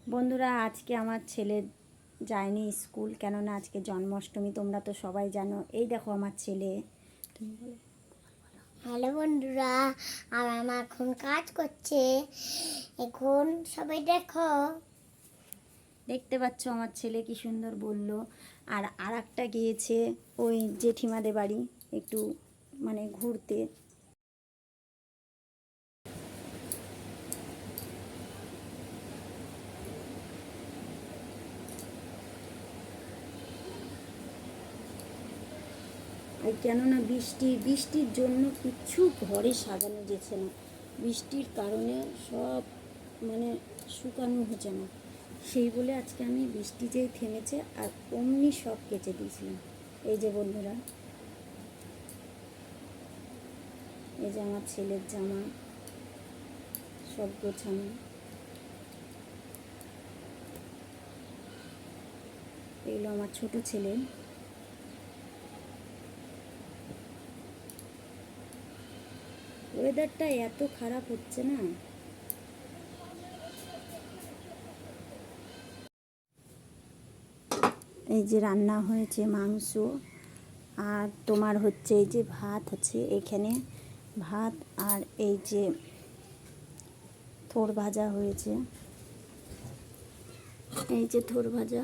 বন্ধুরা, আজকে আমার ছেলে যায়নি স্কুল, কেননা আজকে জন্মাষ্টমী। তোমরা তো সবাই জানো। এই দেখো আমার ছেলে। তুমি বলো। হ্যালো বন্ধুরা, আর আমার এখন কাজ করছে। এখন সবাই দেখো, দেখতে পাচ্ছ আমার ছেলে কি সুন্দর বললো। আর একটা গিয়েছে ওই জেঠিমাদের বাড়ি একটু মানে ঘুরতে। আর কেননা বৃষ্টির জন্য কিচ্ছু ঘরে সাজানো যেছে না। বৃষ্টির কারণে সব মানে শুকানো হচ্ছে না। সেই বলে আজকে আমি বৃষ্টি যেই থেমেছে আর অমনি সব কেচে দিয়েছিলাম। এই যে বন্ধুরা, এই যে আমার ছেলের জামা সব গোছানো। এগুলো আমার ছোট ছেলে। ওয়েদারটা এত খারাপ হচ্ছে না। এই যে রান্না হয়েছে মাংস, আর তোমার হচ্ছে এই যে ভাত আছে এখানে, ভাত আর এই যে থোড় ভাজা হয়েছে। এই যে থোড় ভাজা,